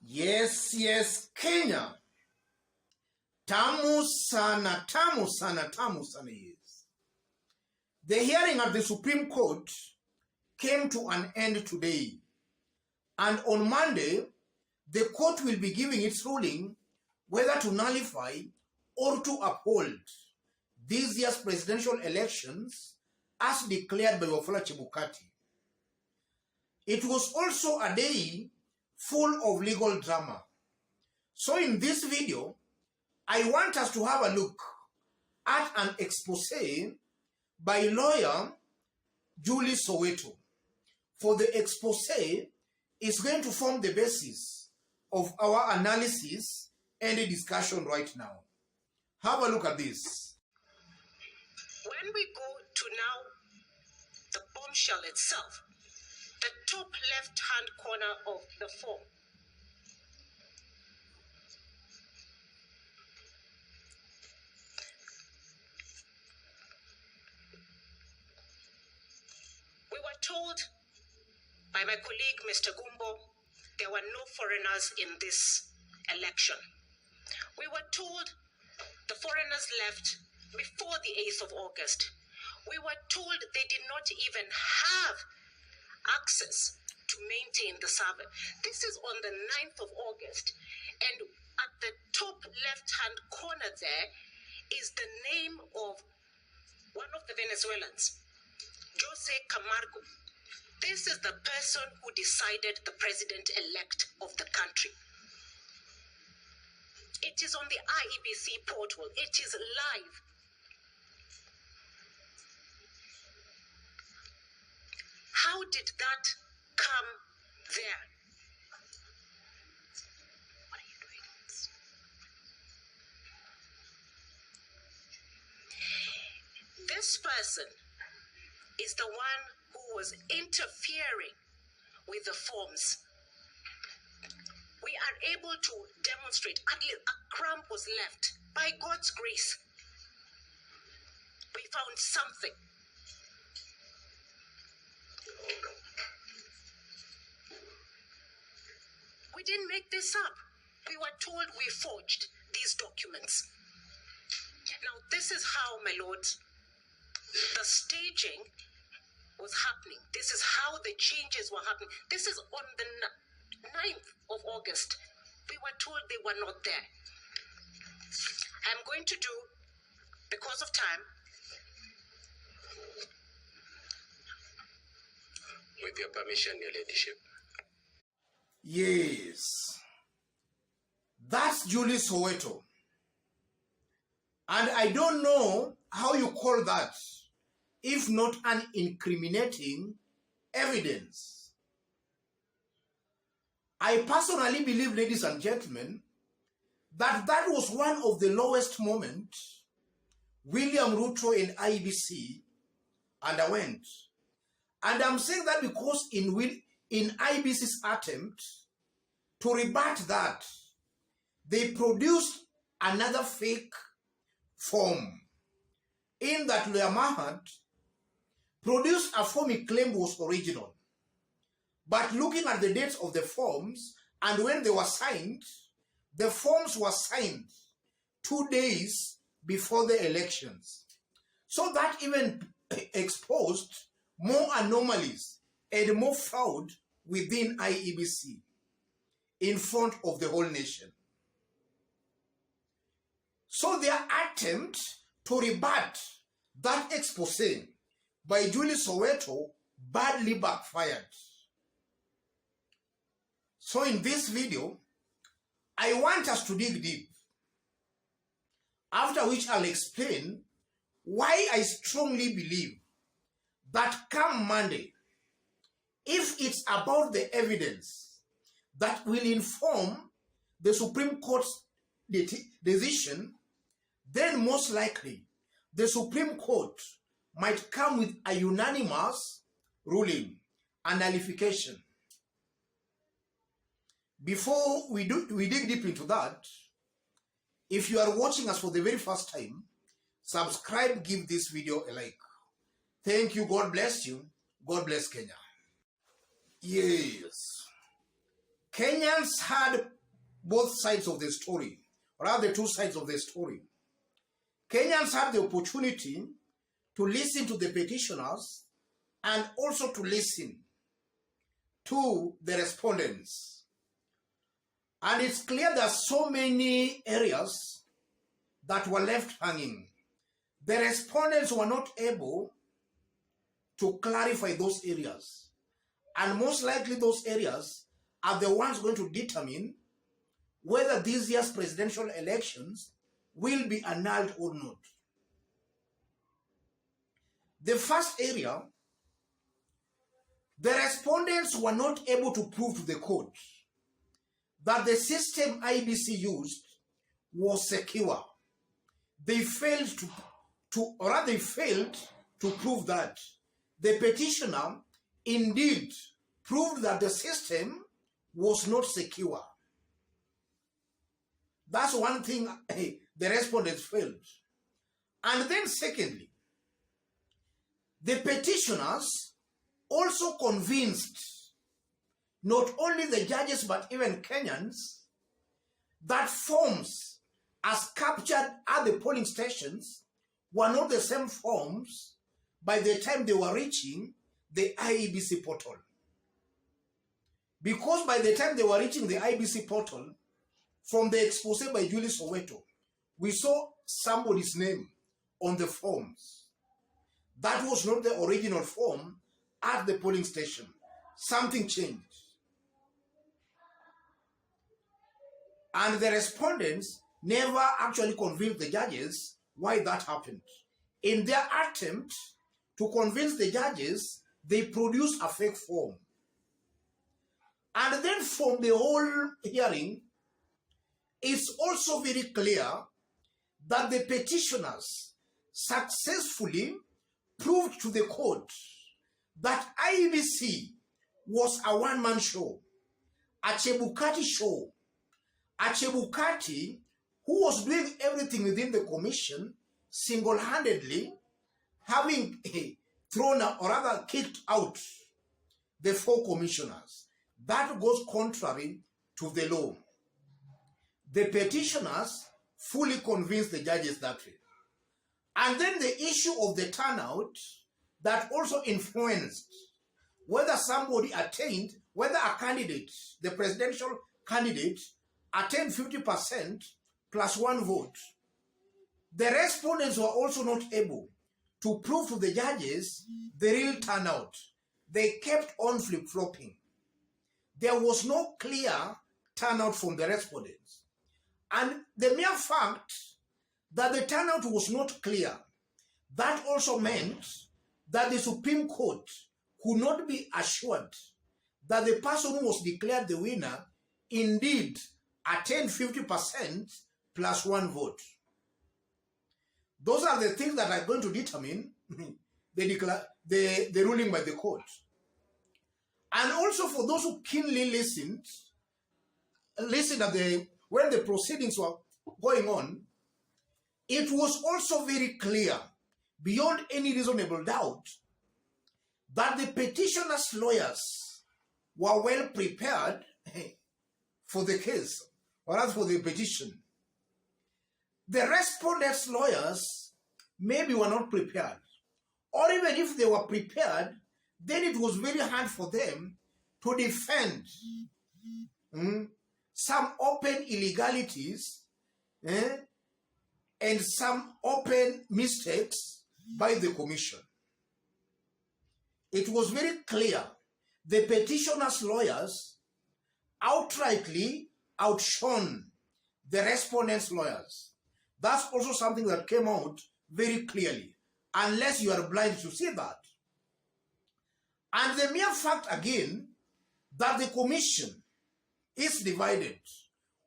Yes, Kenya. Tamu sana, yes. The hearing at the Supreme Court came to an end today. And on Monday, the court will be giving its ruling whether to nullify or to uphold this year's presidential elections as declared by Wafula Chebukati. It was also a day full of legal drama. So in this video, I want us to have a look at an expose by lawyer Julie Soweto. For the expose is going to form the basis of our analysis and a discussion right now. Have a look at this. When we go to now the bombshell itself, the top left-hand corner of the form, we were told by my colleague, Mr. Gumbo, there were no foreigners in this election. We were told the foreigners left before the 8th of August. We were told they did not even have access to maintain the server. This is on the 9th of August. And at the top left-hand corner there is the name of one of the Venezuelans, Jose Camargo. This is the person who decided the president-elect of the country. It is on the IEBC portal. It is live. How did that come there? What are you doing? This person is the one who was interfering with the forms. We are able to demonstrate at least a crumb was left. By God's grace, we found something. We didn't make this up. We were told we forged these documents. Now, this is how, my lord, the staging was happening. This is how the changes were happening. This is on the 9th of August. We were told they were not there. I'm going to do, because of time, with your permission, your ladyship. Yes. That's Julie Soweto. And I don't know how you call that, if not an incriminating evidence. I personally believe, ladies and gentlemen, that that was one of the lowest moments William Ruto in IBC underwent. And I'm saying that because in IBC's attempt to rebut that, they produced another fake form, in that Lawyer Mahad produced a form he claimed was original. But looking at the dates of the forms and when they were signed, the forms were signed 2 days before the elections. So that even exposed more anomalies and more fraud within IEBC in front of the whole nation. So their attempt to rebut that expose by Julie Soweto badly backfired. So in this video, I want us to dig deep, after which I'll explain why I strongly believe that come Monday, if it's about the evidence that will inform the Supreme Court's decision, then most likely the Supreme Court might come with a unanimous ruling, a nullification. Before we dig deep into that, if you are watching us for the very first time, subscribe, give this video a like. Thank you. God bless you. God bless Kenya. Yes. Kenyans had both sides of the story, or rather the two sides of the story. Kenyans have the opportunity to listen to the petitioners and also to listen to the respondents. And it's clear there are so many areas that were left hanging. The respondents were not able to clarify those areas. And most likely those areas are the ones going to determine whether this year's presidential elections will be annulled or not. The first area, the respondents were not able to prove to the court that the system IBC used was secure. They failed to prove that. The petitioner indeed proved that the system was not secure. That's one thing the respondents failed. And then secondly, the petitioners also convinced not only the judges but even Kenyans that forms as captured at the polling stations were not the same forms by the time they were reaching the IEBC portal. Because by the time they were reaching the IEBC portal, from the expose by Julius Soweto, we saw somebody's name on the forms. That was not the original form at the polling station. Something changed. And the respondents never actually convinced the judges why that happened. In their attempt to convince the judges, they produced a fake form. And then from the whole hearing, it's also very clear that the petitioners successfully proved to the court that IEBC was a one-man show, a Chebukati show, a Chebukati who was doing everything within the commission single-handedly, having thrown or rather kicked out the 4 commissioners. That goes contrary to the law. The petitioners fully convinced the judges that way. And then the issue of the turnout that also influenced whether somebody attained, whether a candidate, the presidential candidate, attained 50% plus 1 vote. The respondents were also not able to prove to the judges the real turnout. They kept on flip-flopping. There was no clear turnout from the respondents. And the mere fact that the turnout was not clear, that also meant that the Supreme Court could not be assured that the person who was declared the winner indeed attained 50% plus 1 vote. Those are the things that are going to determine the ruling by the court. And also for those who keenly listened when the proceedings were going on, it was also very clear, beyond any reasonable doubt, that the petitioner's lawyers were well prepared for the case, or as for the petition. The respondents' lawyers maybe were not prepared. Or even if they were prepared, then it was very hard for them to defend some open illegalities and some open mistakes by the commission. It was very clear the petitioner's lawyers outrightly outshone the respondents' lawyers. That's also something that came out very clearly, unless you are blind to see that. And the mere fact again that the commission is divided,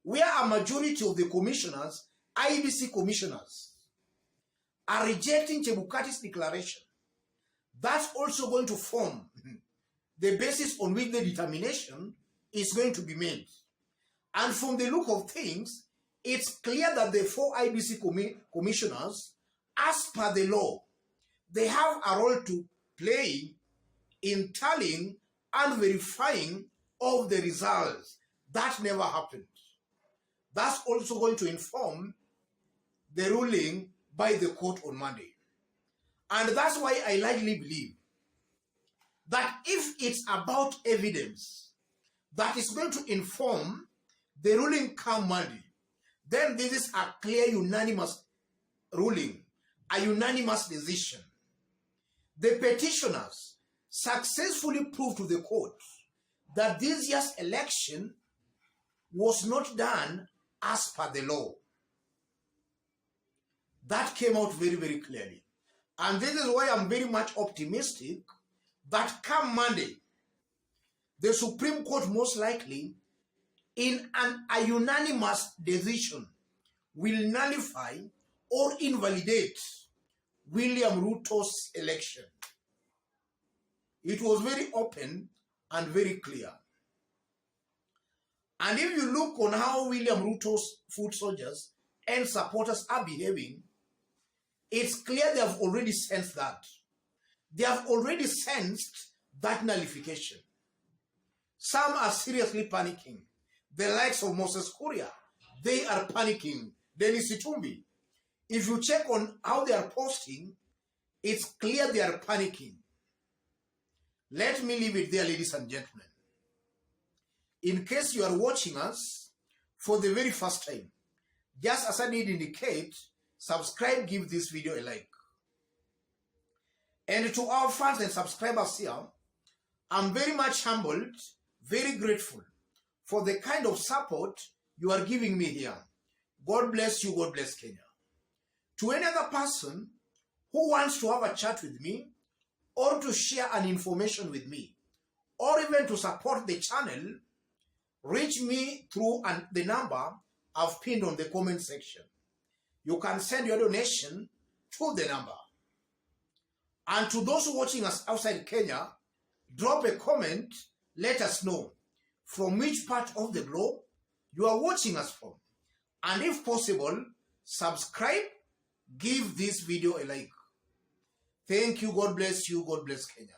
where a majority of the commissioners, IEBC commissioners, are rejecting Chebukati's declaration, that's also going to form the basis on which the determination is going to be made. And from the look of things, it's clear that the 4 IEBC commissioners, as per the law, they have a role to play in tallying and verifying of the results. That never happened. That's also going to inform the ruling by the court on Monday. And that's why I likely believe that if it's about evidence that is going to inform the ruling come Monday, then this is a clear unanimous ruling, a unanimous decision. The petitioners successfully proved to the court that this year's election was not done as per the law. That came out very, very clearly. And this is why I'm very much optimistic that come Monday, the Supreme Court most likely, in a unanimous decision, will nullify or invalidate William Ruto's election. It was very open and very clear. And if you look on how William Ruto's foot soldiers and supporters are behaving, it's clear they have already sensed that. They have already sensed that nullification. Some are seriously panicking. The likes of Moses Kuria, they are panicking. Dennis Itumbi. If you check on how they are posting, it's clear they are panicking. Let me leave it there, ladies and gentlemen. In case you are watching us for the very first time, just as I did indicate, subscribe, give this video a like. And to our fans and subscribers here, I'm very much humbled, very grateful for the kind of support you are giving me here. God bless you, God bless Kenya. To any other person who wants to have a chat with me, or to share an information with me, or even to support the channel, reach me through the number I've pinned on the comment section. You can send your donation to the number. And to those watching us outside Kenya, drop a comment, let us know from which part of the globe you are watching us from. And if possible, subscribe, give this video a like. Thank you, God bless you, God bless Kenya.